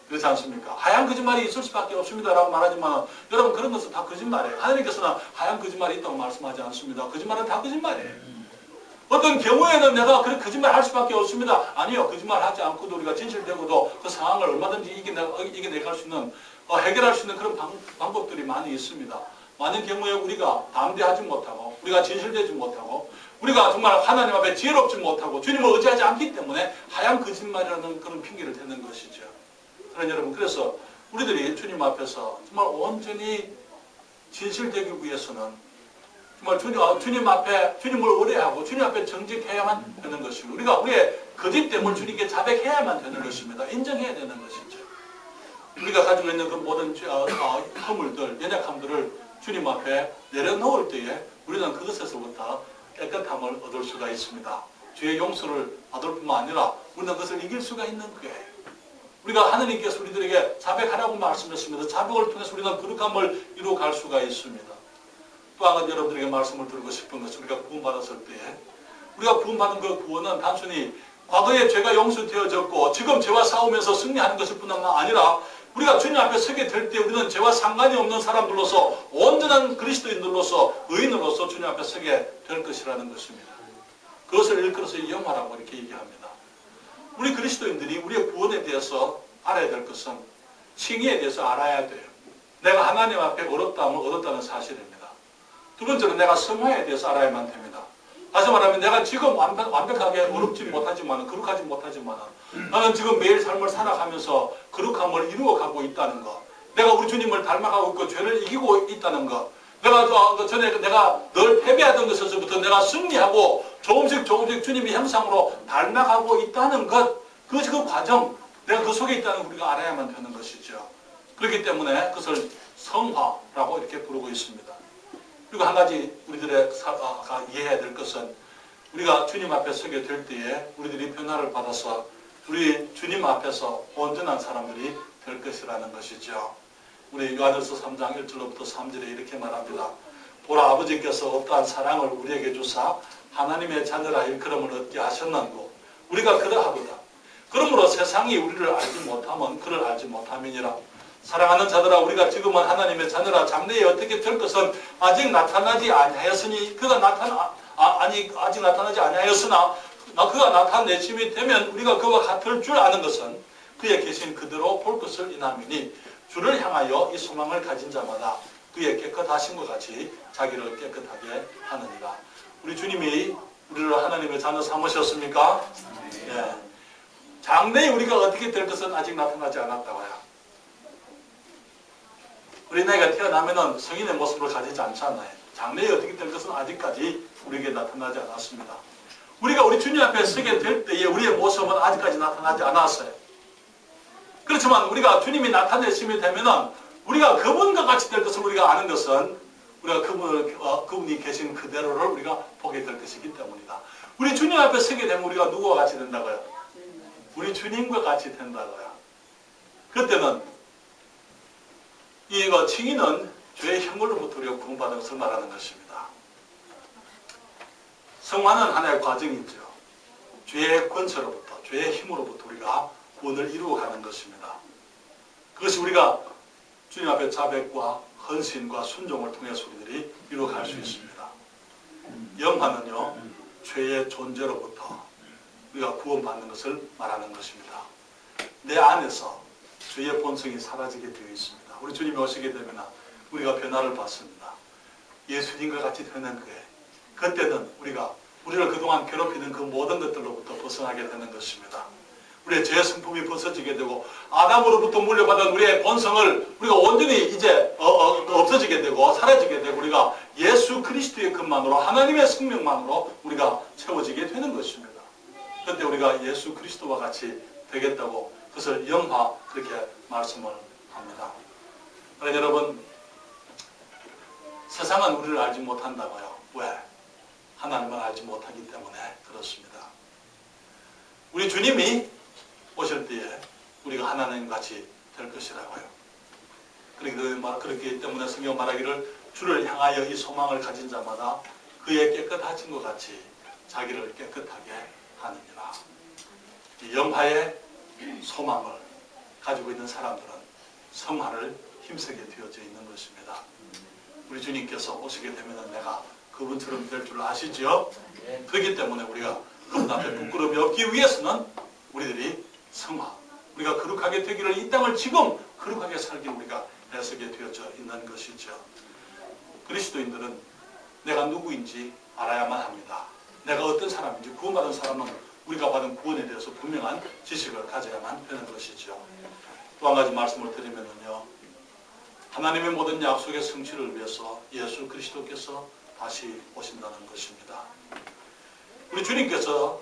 그렇지 않습니까? 하얀 거짓말이 있을 수밖에 없습니다라고 말하지만 여러분 그런 것은 다 거짓말이에요. 하나님께서는 하얀 거짓말이 있다고 말씀하지 않습니다. 거짓말은 다 거짓말이에요. 어떤 경우에는 내가 그렇게 거짓말 할 수밖에 없습니다. 아니요. 거짓말 하지 않고도 우리가 진실되고도 그 상황을 얼마든지 이겨내갈 수 있는 해결할 수 있는 그런 방법들이 많이 있습니다. 많은 경우에 우리가 담대하지 못하고 우리가 진실되지 못하고 우리가 정말 하나님 앞에 지혜롭지 못하고 주님을 의지하지 않기 때문에 하얀 거짓말이라는 그런 핑계를 대는 것이죠. 그러나 여러분 그래서 우리들이 주님 앞에서 정말 온전히 진실되기 위해서는 정말 주님 앞에 주님을 의뢰하고 주님 앞에 정직해야만 되는 것이고 우리가 우리의 거짓됨을 주님께 자백해야만 되는 것입니다. 인정해야 되는 것이죠. 우리가 가지고 있는 그 모든 허물들, 연약함들을 주님 앞에 내려놓을 때에 우리는 그것에서부터 깨끗함을 얻을 수가 있습니다. 죄의 용서를 받을 뿐만 아니라 우리는 그것을 이길 수가 있는 거예요. 우리가 하나님께서 우리들에게 자백하라고 말씀했습니다. 자백을 통해서 우리는 거룩함을 이루어갈 수가 있습니다. 또 한 가지 여러분들에게 말씀을 드리고 싶은 것은 우리가 구원받았을 때에 우리가 구원받은 그 구원은 단순히 과거의 죄가 용서되어졌고 지금 죄와 싸우면서 승리하는 것일 뿐만 아니라 우리가 주님 앞에 서게 될 때 우리는 죄와 상관이 없는 사람들로서 온전한 그리스도인들로서 의인으로서 주님 앞에 서게 될 것이라는 것입니다. 그것을 일컬어서 영화라고 이렇게 얘기합니다. 우리 그리스도인들이 우리의 구원에 대해서 알아야 될 것은 칭의에 대해서 알아야 돼요. 내가 하나님 앞에 어렵다면 얻었다는 사실입니다. 두 번째로 내가 성화에 대해서 알아야만 됩니다. 다시 말하면 내가 지금 완벽하게 어렵지 못하지만, 거룩하지 못하지만 나는 지금 매일 삶을 살아가면서 거룩함을 이루어가고 있다는 것, 내가 우리 주님을 닮아가고 있고 죄를 이기고 있다는 것, 내가 전에 내가 늘 패배하던 것에서부터 내가 승리하고 조금씩 주님의 형상으로 닮아가고 있다는 것, 그것이 그 과정, 내가 그 속에 있다는 걸 우리가 알아야만 되는 것이죠. 그렇기 때문에 그것을 성화라고 이렇게 부르고 있습니다. 그리고 한 가지 우리들의 이해해야 될 것은 우리가 주님 앞에 서게 될 때에 우리들이 변화를 받아서 우리 주님 앞에서 온전한 사람들이 될 것이라는 것이죠. 우리 요한일서 3장 1절로부터 3절에 이렇게 말합니다. 보라, 아버지께서 어떠한 사랑을 우리에게 주사 하나님의 자녀라 일컬음을 얻게 하셨는고 우리가 그러하도다. 그러므로 세상이 우리를 알지 못하면 그를 알지 못함이니라. 사랑하는 자들아, 우리가 지금은 하나님의 자녀라 장래에 어떻게 될 것은 아직 나타나지 아니하였으니 아직 나타나지 아니하였으나 그가 나타내심이 되면 우리가 그와 같을 줄 아는 것은 그에 계신 그대로 볼 것을 인함이니 주를 향하여 이 소망을 가진 자마다 그의 깨끗하신 것 같이 자기를 깨끗하게 하느니라. 우리 주님이 우리를 하나님의 자녀 삼으셨습니까? 네. 장래에 우리가 어떻게 될 것은 아직 나타나지 않았다고요. 우리 나이가 태어나면은 성인의 모습을 가지지 않잖아요. 장래에 어떻게 될 것은 아직까지 우리에게 나타나지 않았습니다. 우리가 우리 주님 앞에 서게 될 때에 우리의 모습은 아직까지 나타나지 않았어요. 그렇지만 우리가 주님이 나타내심이 되면은 우리가 그분과 같이 될 것을 우리가 아는 것은 우리가 그분이 계신 그대로를 우리가 보게 될 것이기 때문이다. 우리 주님 앞에 서게 되면 우리가 누구와 같이 된다고요? 우리 주님과 같이 된다고요. 그때는 이거 칭의는 죄의 형벌로부터 우리가 구원받은 것을 말하는 것입니다. 성화는 하나의 과정이죠. 죄의 권세로부터, 죄의 힘으로부터 우리가 구원을 이루어가는 것입니다. 그것이 우리가 주님 앞에 자백과 헌신과 순종을 통해서 우리들이 이루어갈 수 있습니다. 영화는요, 죄의 존재로부터 우리가 구원받는 것을 말하는 것입니다. 내 안에서 죄의 본성이 사라지게 되어 있습니다. 우리 주님이 오시게 되면 우리가 변화를 받습니다. 예수님과 같이 되는 그에 그때는 우리를 그동안 괴롭히는 그 모든 것들로부터 벗어나게 되는 것입니다. 우리의 죄의 성품이 벗어지게 되고 아담으로부터 물려받은 우리의 본성을 우리가 온전히 이제 없어지게 되고 사라지게 되고 우리가 예수 그리스도의 것만으로 하나님의 생명만으로 우리가 채워지게 되는 것입니다. 그때 우리가 예수 그리스도와 같이 되겠다고 그것을 영화 그렇게 말씀을 합니다. 그러나 여러분, 세상은 우리를 알지 못한다고요. 왜? 하나님을 알지 못하기 때문에 그렇습니다. 우리 주님이 오실 때에 우리가 하나님 같이 될 것이라고요. 그렇기 때문에 성경 말하기를 주를 향하여 이 소망을 가진 자마다 그의 깨끗하신 것 같이 자기를 깨끗하게 하느니라. 이 영화의 소망을 가지고 있는 사람들은 성화를 힘쓰게 되어져 있는 것입니다. 우리 주님께서 오시게 되면 내가 그분처럼 될 줄 아시죠? 그렇기 때문에 우리가 그분 앞에 부끄러움이 없기 위해서는 우리들이 성화, 우리가 거룩하게 되기를 이 땅을 지금 거룩하게 살기를 우리가 애쓰게 되어져 있는 것이죠. 그리스도인들은 내가 누구인지 알아야만 합니다. 내가 어떤 사람인지 구원받은 사람은 우리가 받은 구원에 대해서 분명한 지식을 가져야만 되는 것이죠. 또 한 가지 말씀을 드리면요. 하나님의 모든 약속의 성취를 위해서 예수 그리스도께서 다시 오신다는 것입니다. 우리 주님께서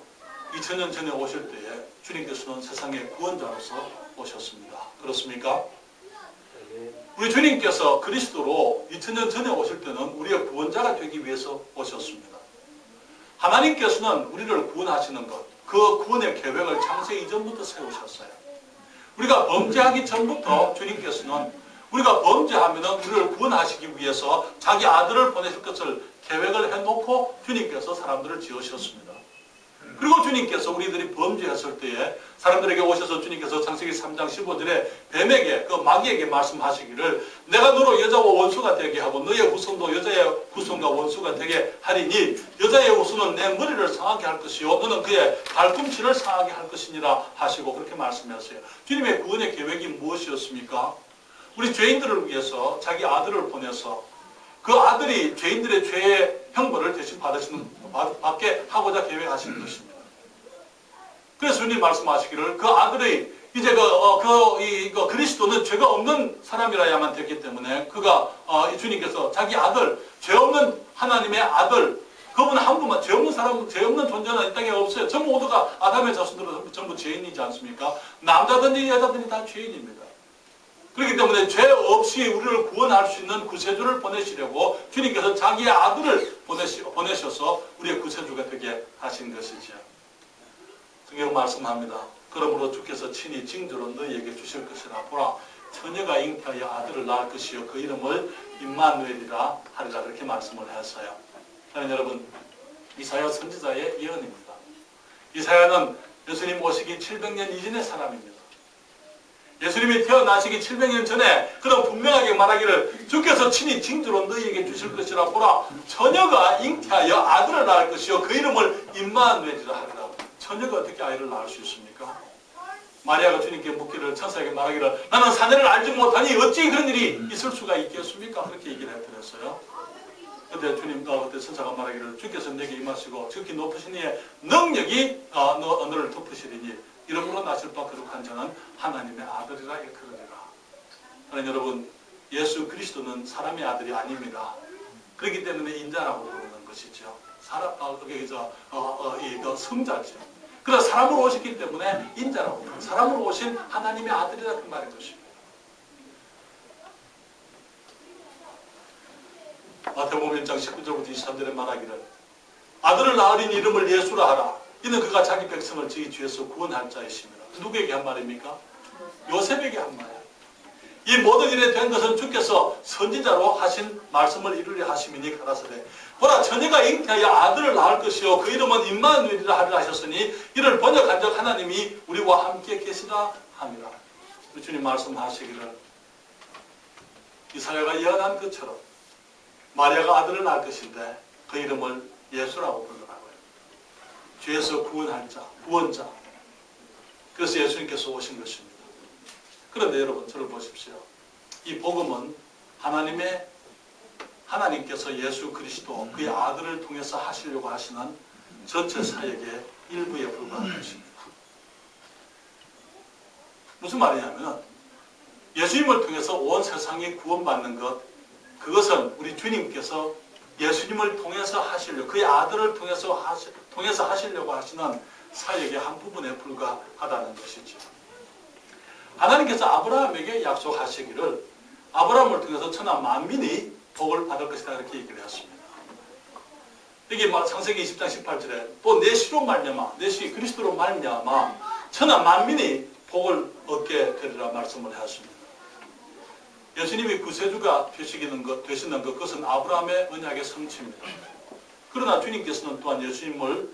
2000년 전에 오실 때에 주님께서는 세상의 구원자로서 오셨습니다. 그렇습니까? 우리 주님께서 그리스도로 2000년 전에 오실 때는 우리의 구원자가 되기 위해서 오셨습니다. 하나님께서는 우리를 구원하시는 것, 그 구원의 계획을 창세 이전부터 세우셨어요. 우리가 범죄하기 전부터 주님께서는 우리가 범죄하면 우리를 구원하시기 위해서 자기 아들을 보내실 것을 계획을 해놓고 주님께서 사람들을 지으셨습니다. 그리고 주님께서 우리들이 범죄했을 때에 사람들에게 오셔서 주님께서 창세기 3장 15절에 뱀에게 그 마귀에게 말씀하시기를 내가 너로 여자와 원수가 되게 하고 너의 후손도 여자의 후손과 원수가 되게 하리니 여자의 후손은 내 머리를 상하게 할 것이요 너는 그의 발꿈치를 상하게 할 것이니라 하시고 그렇게 말씀하셨어요. 주님의 구원의 계획이 무엇이었습니까? 우리 죄인들을 위해서 자기 아들을 보내서 그 아들이 죄인들의 죄의 형벌을 대신 받게 하고자 계획하신 것입니다. 그래서 주님 말씀하시기를 그 아들의 이제 그리스도는 죄가 없는 사람이라야만 됐기 때문에 주님께서 자기 아들, 죄 없는 하나님의 아들, 그분 한 분만, 죄 없는 사람, 죄 없는 존재는 이 땅에 없어요. 전부 모두가 아담의 자손들은 전부 죄인이지 않습니까? 남자든지 여자든지 다 죄인입니다. 그렇기 때문에 죄 없이 우리를 구원할 수 있는 구세주를 보내시려고 주님께서 자기의 아들을 보내셔서 우리의 구세주가 되게 하신 것이죠. 성경 말씀합니다. 그러므로 주께서 친히 징조로 너희에게 주실 것이라. 보라, 처녀가 잉태하여 아들을 낳을 것이요 그 이름을 임마누엘이라 하리라. 그렇게 말씀을 했어요. 여러분, 이사야 선지자의 예언입니다. 이사야는 예수님 오시기 700년 이전의 사람입니다. 예수님이 태어나시기 700년 전에 그런 분명하게 말하기를 주께서 친히 징조로 너희에게 주실 것이라. 보라, 처녀가 잉태하여 아들을 낳을 것이요 그 이름을 임마누엘이라 하리라. 처녀가 어떻게 아이를 낳을 수 있습니까? 마리아가 주님께 묻기를 천사에게 말하기를 나는 사내를 알지 못하니 어찌 그런 일이 있을 수가 있겠습니까? 그렇게 얘기를 해드렸어요. 그때 그때 천사가 말하기를 주께서 내게 임하시고 지극히 높으신 이의 능력이 너를 덮으시리니 이름으로 나실 바 거룩한 자는 하나님의 아들이라 일컬으리라. 하나님 여러분, 예수 그리스도는 사람의 아들이 아닙니다. 그렇기 때문에 인자라고 부르는 것이죠. 성자죠. 그러나 사람으로 오셨기 때문에 인자라고 부르는 사람으로 오신 하나님의 아들이라 그 말인 것입니다. 마태복음 1장 19절부터 23절에 말하기를 아들을 낳으린 이름을 예수라 하라. 이는 그가 자기 백성을 저희 죄에서 구원할 자이십니다. 누구에게 한 말입니까? 요셉에게 한 말이에요. 이 모든 일에 된 것은 주께서 선지자로 하신 말씀을 이루려 하심이니 가라사대 보라 처녀가 잉태하여 아들을 낳을 것이요 그 이름은 임마누엘이라 하리라 하셨으니 이를 번역한 적 하나님이 우리와 함께 계시다 합니다. 주님 말씀하시기를 이사야가 예언한 것처럼 마리아가 아들을 낳을 것인데 그 이름을 예수라고 부르더라고요. 죄에서 구원할 자, 구원자. 그래서 예수님께서 오신 것입니다. 그런데 여러분 저를 보십시오. 이 복음은 하나님께서 예수 그리스도 그의 아들을 통해서 하시려고 하시는 전체 사역의 일부에 불과한 것입니다. 무슨 말이냐면 예수님을 통해서 온 세상이 구원받는 것, 그것은 우리 주님께서 예수님을 통해서 하시려고 그의 아들을 통해서 하시려고 하시는 사역의 한 부분에 불과하다는 것이죠. 하나님께서 아브라함에게 약속하시기를 아브라함을 통해서 천하 만민이 복을 받을 것이다 이렇게 얘기를 했습니다. 여기 창세기 20장 18절에 또 내 씨로 말미암아 내 씨 그리스도로 말미암아 천하 만민이 복을 얻게 되리라 말씀을 하셨습니다. 예수님이 구세주가 되시는 것 그것은 아브라함의 언약의 성취입니다. 그러나 주님께서는 또한 예수님을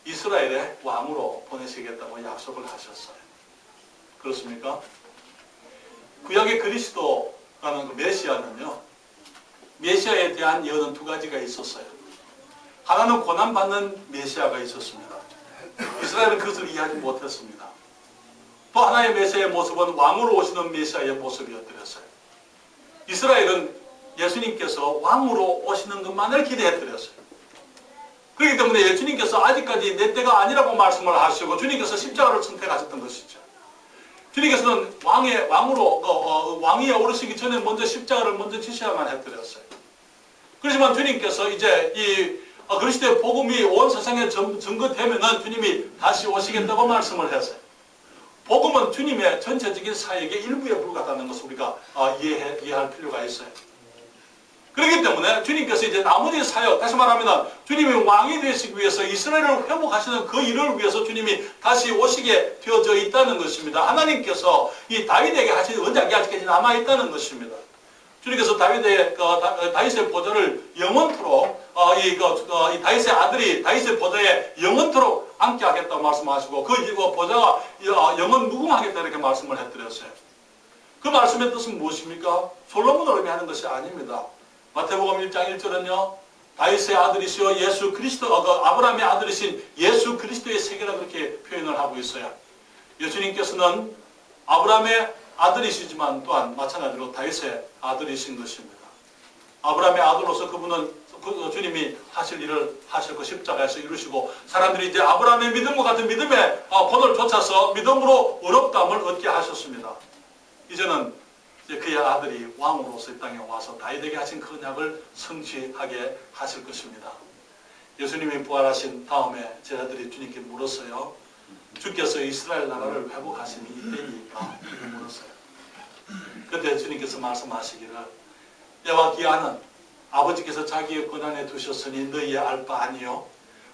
이스라엘의 왕으로 보내시겠다고 약속을 하셨어요. 그렇습니까? 구약의 그리스도라는 그 메시아는요, 메시아에 대한 예언은 두 가지가 있었어요. 하나는 고난받는 메시아가 있었습니다. 이스라엘은 그것을 이해하지 못했습니다. 또 하나의 메시아의 모습은 왕으로 오시는 메시아의 모습이었더랬어요. 이스라엘은 예수님께서 왕으로 오시는 것만을 기대했더랬어요. 그렇기 때문에 예수님께서 아직까지 내 때가 아니라고 말씀을 하시고 주님께서 십자가를 선택하셨던 것이죠. 주님께서는 왕위에 오르시기 전에 먼저 십자가를 먼저 지셔야만 했더랬어요. 그렇지만 주님께서 이제 이 그리스도의 복음이 온 세상에 증거되면은 주님이 다시 오시겠다고 말씀을 했어요. 복음은 주님의 전체적인 사역의 일부에 불과하다는 것을 우리가 이해할 필요가 있어요. 그렇기 때문에 주님께서 이제 나머지 사역, 다시 말하면 주님이 왕이 되시기 위해서 이스라엘을 회복하시는 그 일을 위해서 주님이 다시 오시게 되어져 있다는 것입니다. 하나님께서 이 다윗에게 하신 언약이 아직까지 남아있다는 것입니다. 주님께서 다윗의 보좌를 영원토록 이 다윗의 아들이 다윗의 보좌에 영원토록 앉게 하겠다고 말씀하시고 그 보좌가 영원 무궁하겠다 이렇게 말씀을 해드렸어요. 그 말씀의 뜻은 무엇입니까? 솔로몬을 의미하는 것이 아닙니다. 마태복음 1장 1절은요. 다윗의 아들이시여 예수 그리스도 아브라함의 아들이신 예수 그리스도의 세계라 그렇게 표현을 하고 있어요. 예수님께서는 아브라함의 아들이시지만 또한 마찬가지로 다윗의 아들이신 것입니다. 아브라함의 아들로서 그분은 주님이 하실 일을 하실 그 십자가에서 이루시고 사람들이 이제 아브라함의 믿음과 같은 믿음의 본을 좇아서 믿음으로 의롭다함을 얻게 하셨습니다. 이제는 이제 그의 아들이 왕으로서 이 땅에 와서 다윗에게 하신 그 언약을 성취하게 하실 것입니다. 예수님이 부활하신 다음에 제자들이 주님께 물었어요. 주께서 이스라엘 나라를 회복하시니 이때입니까? 물었어요. 그때 주님께서 말씀하시기를 때와 기한은 아버지께서 자기의 권한에 두셨으니 너희의 알 바 아니요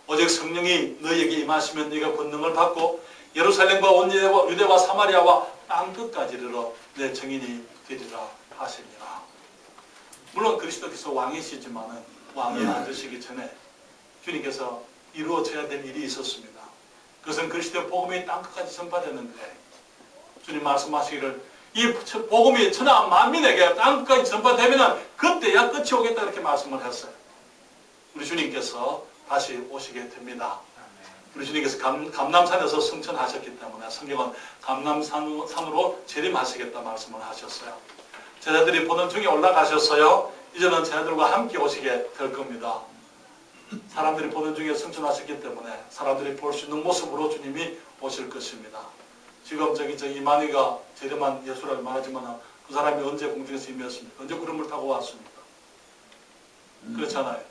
오직 성령이 너희에게 임하시면 너희가 권능을 받고 예루살렘과 온 유대와 사마리아와 땅끝까지 이르러 내 증인이 되리라 하시니라. 물론 그리스도께서 왕이시지만은 왕에 앉으시기 전에 주님께서 이루어져야 될 일이 있었습니다. 그것은 그리스도의 복음이 땅끝까지 전파되는데 주님 말씀하시기를 이 복음이 천하 만민에게 땅끝까지 전파되면 그때야 끝이 오겠다 이렇게 말씀을 했어요. 우리 주님께서 다시 오시게 됩니다. 우리 주님께서 감남산에서 승천하셨기 때문에 성경은 감남산으로 재림하시겠다 말씀을 하셨어요. 제자들이 보는 중에 올라가셨어요. 이제는 제자들과 함께 오시게 될 겁니다. 사람들이 보는 중에 승천하셨기 때문에 사람들이 볼 수 있는 모습으로 주님이 오실 것입니다. 지금 저 이만희가 저렴한 예수라고 말하지만 그 사람이 언제 공중에서 임했습니까? 언제 구름을 타고 왔습니까? 그렇잖아요.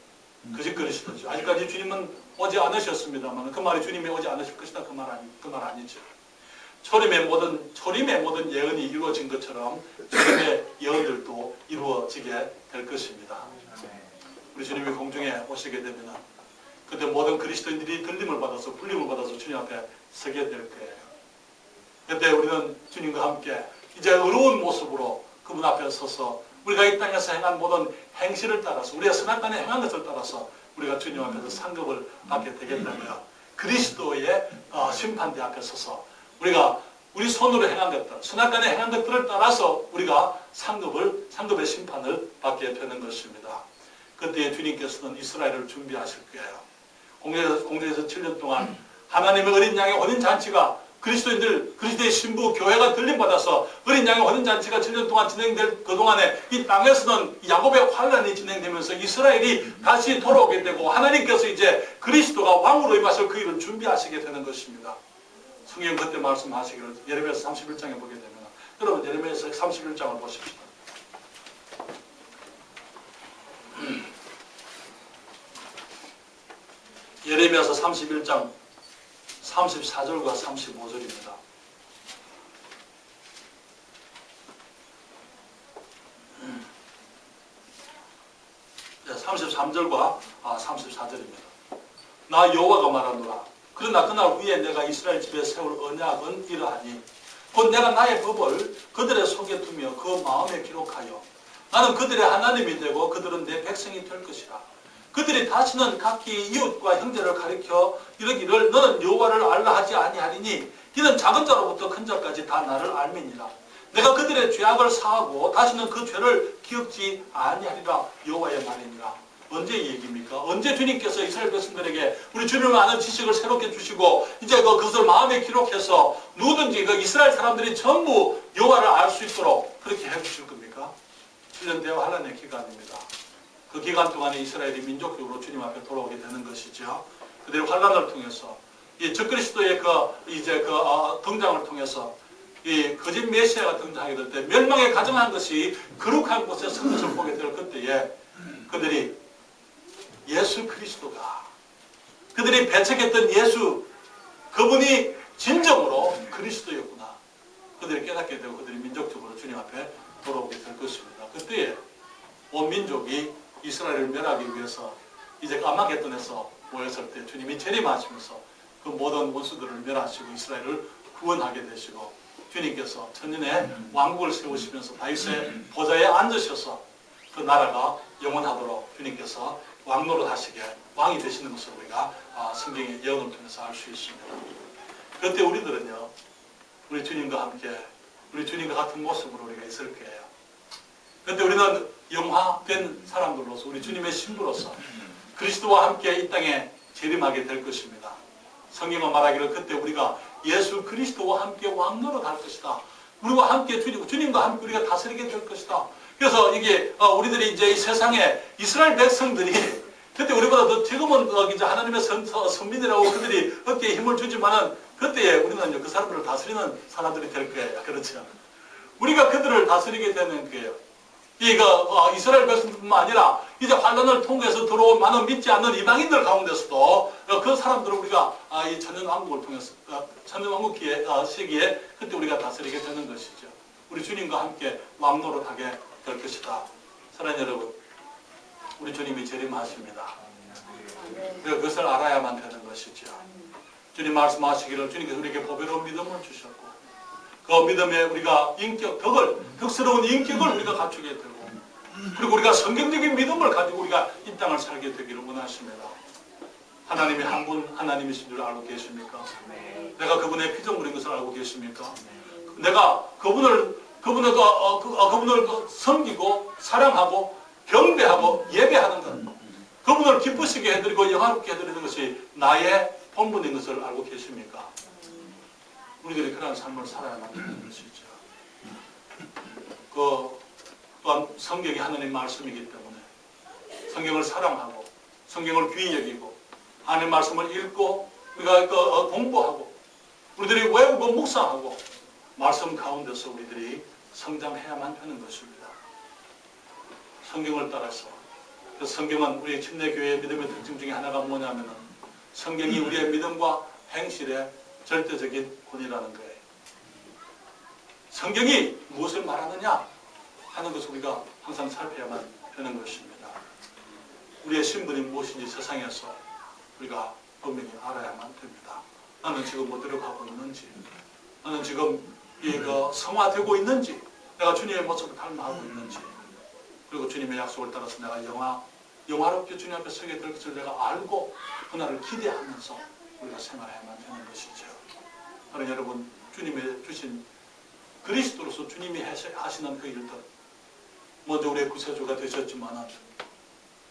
거짓거리시죠. 아직까지 주님은 오지 않으셨습니다만 그 말이 주님이 오지 않으실 것이다 그 말 아니죠. 초림의 모든 예언이 이루어진 것처럼 주님의 예언들도 이루어지게 될 것입니다. 우리 주님이 공중에 오시게 되면 그때 모든 그리스도인들이 들림을 받아서 불림을 받아서 주님 앞에 서게 될 거예요. 그때 우리는 주님과 함께 이제 의로운 모습으로 그분 앞에 서서 우리가 이 땅에서 행한 모든 행실을 따라서 우리가 선악간에 행한 것을 따라서 우리가 주님 앞에서 상급을 받게 되겠다며 그리스도의 심판대 앞에 서서 우리 손으로 행한 것들, 선악간에 행한 것들을 따라서 우리가 상급의 심판을 받게 되는 것입니다. 그때 주님께서는 이스라엘을 준비하실 거예요. 공중에서 7년 동안 하나님의 어린 양의 혼인잔치가 그리스도의 신부 교회가 들림받아서 어린 양의 혼인잔치가 7년 동안 진행될 그동안에 이 땅에서는 야곱의 환란이 진행되면서 이스라엘이 다시 돌아오게 되고 하나님께서 이제 그리스도가 왕으로 임하실 그 일을 준비하시게 되는 것입니다. 성경 그때 말씀하시기를 예레미야서 31장에 보게 되면 여러분 예레미야서 31장을 보십시오. 예레미야서 31장 34절과 35절입니다. 33절과 34절입니다. 나 여호와가 말하노라. 그러나 그날 위에 내가 이스라엘 집에 세울 언약은 이러하니 곧 내가 나의 법을 그들의 속에 두며 그 마음에 기록하여 나는 그들의 하나님이 되고 그들은 내 백성이 될 것이라. 그들이 다시는 각기 이웃과 형제를 가리켜 이르기를 너는 여호와를 알라 하지 아니하리니 이는 작은 자로부터 큰 자까지 다 나를 알미니라. 내가 그들의 죄악을 사하고 다시는 그 죄를 기억지 아니하리라. 여호와의 말이니라. 언제 이 얘기입니까? 언제 주님께서 이스라엘 백성들에게 우리 주님을 아는 지식을 새롭게 주시고 이제 그것을 마음에 기록해서 누구든지 이스라엘 사람들이 전부 여호와를 알 수 있도록 그렇게 해주실 겁니까? 7년 대화 환란의 기간입니다. 그 기간 동안에 이스라엘이 민족적으로 주님 앞에 돌아오게 되는 것이죠. 그들의 환란을 통해서 이 적그리스도의 등장을 통해서 이 거짓 메시아가 등장하게 될 때 멸망에 가정한 것이 거룩한 곳에 선 것을 보게 될 그때에 그들이 예수 그리스도가 그들이 배척했던 예수 그분이 진정으로 그리스도였구나. 그들이 깨닫게 되고 그들이 민족적으로 주님 앞에 돌아오게 될 것입니다. 그때에 온 민족이 이스라엘을 멸하기 위해서 이제 아마겟돈에서 모였을 때 주님이 재림하시면서 그 모든 원수들을 멸하시고 이스라엘을 구원하게 되시고 주님께서 천년의 왕국을 세우시면서 다윗의 보좌에 앉으셔서 그 나라가 영원하도록 주님께서 왕노릇 하시게 왕이 되시는 것을 우리가 성경의 예언을 통해서 알 수 있습니다. 그때 우리들은요, 우리 주님과 함께, 우리 주님과 같은 모습으로 우리가 있을 거예요. 그런데 우리는 영화된 사람들로서, 우리 주님의 신부로서 그리스도와 함께 이 땅에 재림하게 될 것입니다. 성경은 말하기를 그때 우리가 예수 그리스도와 함께 왕노릇 할 것이다. 우리와 함께 주님과 함께 우리가 다스리게 될 것이다. 그래서 이게 우리들이 이제 이 세상에 이스라엘 백성들이 그때 우리보다 더 지금은 이제 하나님의 선민이라고 그들이 어깨에 힘을 주지만은 그때에 우리는 그 사람들을 다스리는 사람들이 될 거예요. 그렇죠? 우리가 그들을 다스리게 되는 거예요. 이스라엘 백성뿐만 아니라 이제 환란을 통해서 들어온 많은 믿지 않는 이방인들 가운데서도 그 사람들을 우리가 이 천년왕국을 통해서 천년왕국 시기에 그때 우리가 다스리게 되는 것이죠. 우리 주님과 함께 왕노릇하게 될 것이다. 사랑하는 여러분, 우리 주님이 재림하십니다. 우리가 그것을 알아야만 되는 것이죠. 주님 말씀하시기를 주님께서 우리에게 보배로운 믿음을 주셨고 그 믿음에 우리가 덕스러운 인격을 우리가 갖추게 되고 그리고 우리가 성경적인 믿음을 가지고 우리가 이 땅을 살게 되기를 원하십니다. 하나님이 한 분 하나님이신 줄 알고 계십니까? 내가 그분의 피조물인 것을 알고 계십니까? 내가 그분을 섬기고 사랑하고 경배하고 예배하는 것, 그분을 기쁘시게 해드리고 영화롭게 해드리는 것이 나의 본분인 것을 알고 계십니까? 우리들이 그런 삶을 살아야만 하는 것이죠. 또한 성경이 하나님 말씀이기 때문에 성경을 사랑하고 성경을 귀히 여기고 하나님 말씀을 읽고 우리가 공부하고 우리들이 외우고 묵상하고 말씀 가운데서 우리들이 성장해야만 하는 것입니다. 성경을 따라서 그 성경은 우리 침례교회의 믿음의 특징 중에 하나가 뭐냐면은 성경이 우리의 믿음과 행실의 절대적인 본이라는 거예요. 성경이 무엇을 말하느냐 하는 것을 우리가 항상 살펴야만 하는 것입니다. 우리의 신분이 무엇인지 세상에서 우리가 분명히 알아야만 됩니다. 나는 지금 뭐 노력하고 있는지, 나는 지금 성화되고 있는지, 내가 주님의 모습을 닮아가고 있는지, 그리고 주님의 약속을 따라서 내가 영화롭게 주님 앞에 서게 될 것을 내가 알고 그날을 기대하면서 우리가 생활해야만 되는 것이죠. 하는 여러분, 주님의 주신 그리스도로서 주님이 하시는 그 일들, 먼저 우리의 구세주가 되셨지만,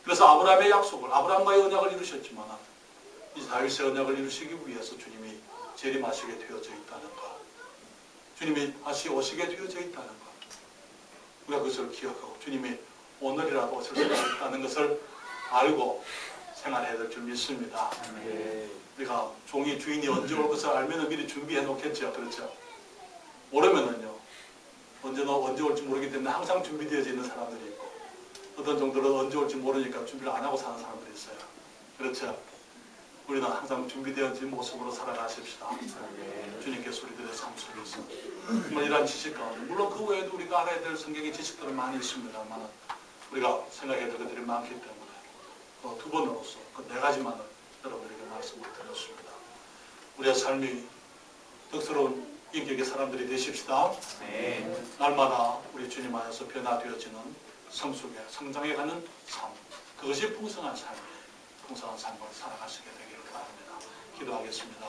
그래서 아브라함의 약속을, 아브라함과의 언약을 이루셨지만, 이제 다윗의 언약을 이루시기 위해서 주님이 재림하시게 되어져 있다는 것, 주님이 다시 오시게 되어져 있다는 것, 우리가 그것을 기억하고 주님이 오늘이라도 오실 수 있다는 것을 알고 생활해야 될 줄 믿습니다. 우리가 종이 주인이 언제 올 것을 알면 미리 준비해 놓겠죠. 그렇죠? 모르면은요, 언제 올지 모르기 때문에 항상 준비되어져 있는 사람들이 있고, 어떤 정도로 언제 올지 모르니까 준비를 안 하고 사는 사람들이 있어요. 그렇죠? 우리는 항상 준비되어진 모습으로 살아가십시다. 주님께서 우리들의 삶 속에서 정말 이러한 지식 가운데, 물론 그 외에도 우리가 알아야 될 성경의 지식들은 많이 있습니다만 우리가 생각해야 될 것들이 많기 때문에 두 번으로서 그 네 가지만을 여러분들에게 말씀을 드렸습니다. 우리의 삶이 덕스러운 인격의 사람들이 되십시다. 날마다 우리 주님 안에서 변화되어지는 성숙에 성장해가는 삶, 그것이 풍성한 삶이에요. 풍성한 삶을 살아가시게 되기를 바랍니다. 기도하겠습니다.